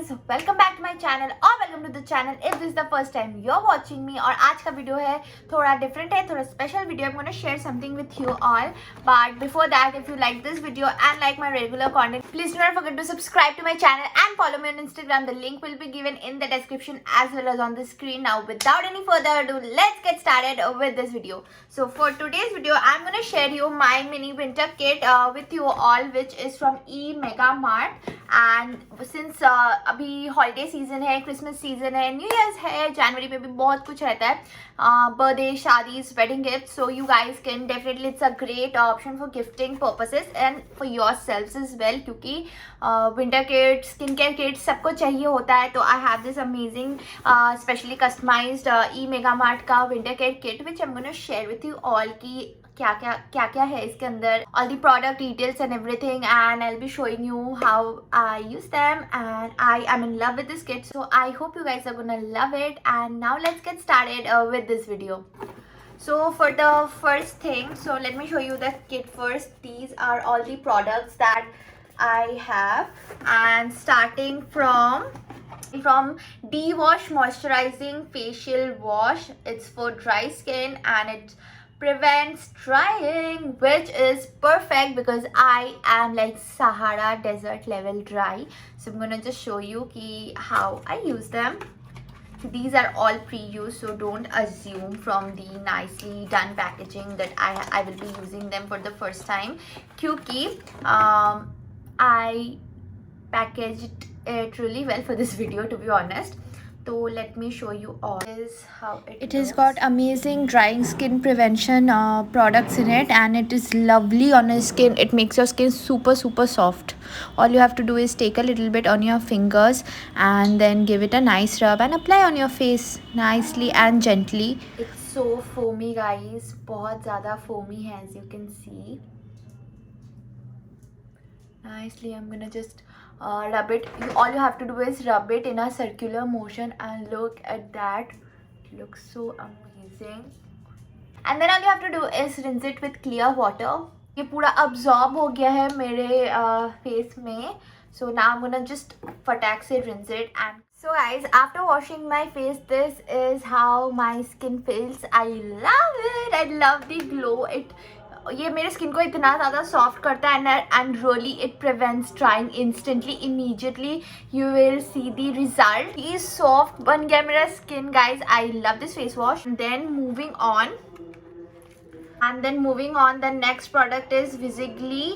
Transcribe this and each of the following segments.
Guys, welcome back to my channel और welcome to the channel if this the first time you are watching me. और आज का video है थोड़ा different है, थोड़ा special video. I am gonna share something with you all, but before that if you like this video and like my regular content, please do not forget to subscribe to my channel and follow me on Instagram. The link will be given in the description as well as on the screen. Now without any further ado, let's get started with this video. So for today's video I'm going to share you my mini winter kit with you all, which is from E Mega Mart. And since अभी holiday season है, Christmas season है, new years है, जनवरी में भी बहुत कुछ रहता है, बर्थडे, शादीज, wedding gift. So you guys can definitely, it's a great option for gifting purposes and for your self is well, क्योंकि winter kit, skin care kit सबको चाहिए होता है. तो I have this amazing specially customized E Mega Mart का winter care kit which I am gonna share with you all की क्या क्या है इसके अंदर, all the product details and everything, and I will be showing you how I use them and I am in love with this kit. So I hope you guys are gonna love it. And now let's get started with this video. So for the first thing, so let me show you the kit first. These are all the products that I have, and starting from de-wash moisturizing facial wash. It's for dry skin and it prevents drying, which is perfect because I am like Sahara desert level dry. So I'm gonna just show you how I use them. These are all pre-used, so don't assume from the nicely done packaging that I will be using them for the first time, क्योंकि I packaged it really well for this video, to be honest. So let me show you all. This is how it has looks. got amazing drying skin prevention products in it, and it is lovely on your skin. It makes your skin super soft. All you have to do is take a little bit on your fingers and then give it a nice rub and apply on your face nicely and gently. It's so foamy guys, बहुत ज़्यादा foamy है, as you can see. Nicely I'm gonna just rub it. All you have to do is rub it in a circular motion, and look at that, it looks so amazing. And then all you have to do is rinse it with clear water. ये पूरा absorb हो गया है मेरे face में. So now I'm gonna just फटाक से rinse it. And so guys, after washing my face, this is how my skin feels. I love it. I love the glow. ये मेरे स्किन को इतना ज़्यादा सॉफ्ट करता है, and really it prevents drying instantly, immediately you will see the result. ये soft बन गया मेरा skin guys. I love this face wash. Then moving on, the next product is Visibly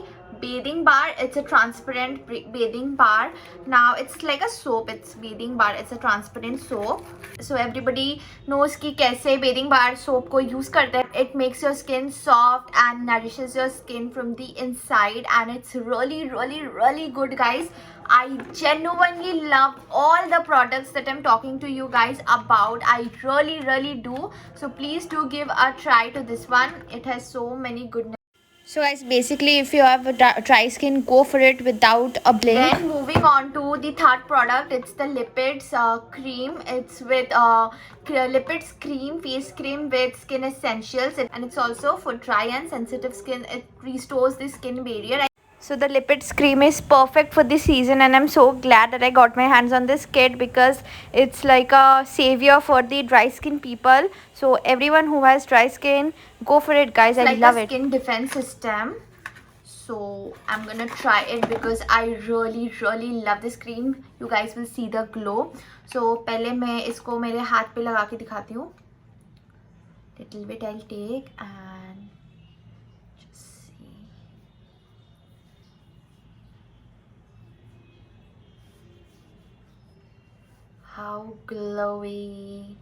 bathing bar. It's a transparent bathing bar. Now it's like a soap. It's bathing bar, it's a transparent soap. So everybody knows कि कैसे bathing bar soap को use करते हैं. It makes your skin soft and nourishes your skin from the inside, and it's really good guys. I genuinely love all the products that I'm talking to you guys about. I really do. So please do give a try to this one. It has so many goodness. So guys, basically if you have a dry skin, go for it without a blink. Then moving on to the third product, it's the lipids cream. It's with lipids cream, face cream with skin essentials, and it's also for dry and sensitive skin. It restores the skin barrier. So the lipids cream is perfect for this season, and I'm so glad that I got my hands on this kit because it's like a savior for the dry skin people. So everyone who has dry skin, go for it guys. I love it. Skin defense system. So I'm gonna try it because I really love this cream. You guys will see the glow. So पहले मैं इसको मेरे हाथ पे लगा के दिखाती हूँ. Little bit I'll take and just see. How glowy.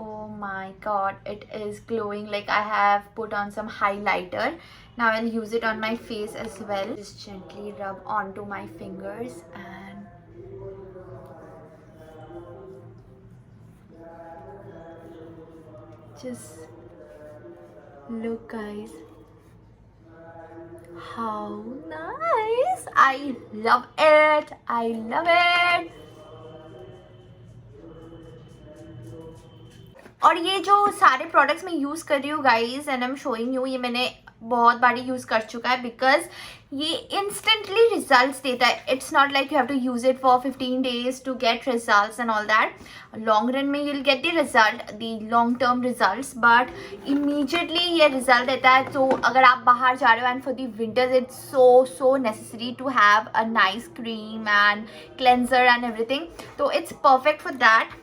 Oh my god, it is glowing. Like I have put on some highlighter. Now I'll use it on my face as well. Just gently rub onto my fingers and just look guys, how nice. I love it. I love it. और ये जो सारे products मैं use कर रही हूँ guys, and I am showing you, ये मैंने बहुत बारी यूज़ कर चुका है, बिकॉज ये इंस्टेंटली रिजल्ट्स देता है. It's not like you have to use it for 15 days to get results and all that. Long run में you will get the result, the long term results, but immediately ये result देता है. तो अगर आप बाहर जा रहे हो and for the winters it's so necessary to have a nice cream and cleanser and everything. तो इट्स परफेक्ट फॉर दैट.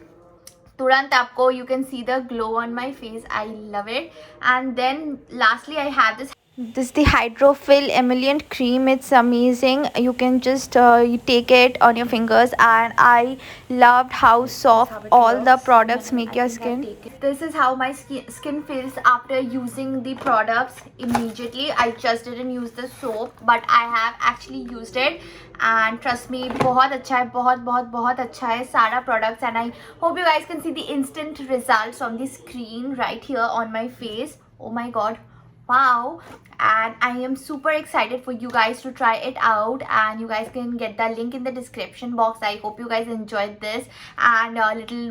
तुरंत आपको you can see the glow on my face. I love it. And then lastly I have this is the hydrophil emollient cream. It's amazing. You can just you take it on your fingers, and I loved how soft all the products make your skin. This is how my skin feels after using the products immediately. I just didn't use the soap, but I have actually used it, and trust me, बहुत अच्छा है, बहुत अच्छा है सारा products. And I hope you guys can see the instant results on the screen right here on my face. Oh my god, wow. And I am super excited for you guys to try it out, and you guys can get the link in the description box. I hope you guys enjoyed this and little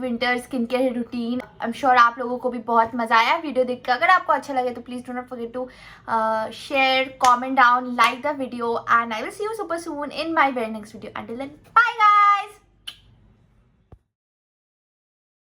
winter skin care routine. I am sure आप लोगों को भी बहुत मजा आया video देख कर. अगर आपको अच्छा लगे तो please do not forget to share, comment down, like the video, and I will see you super soon in my very next video. Until then, bye guys.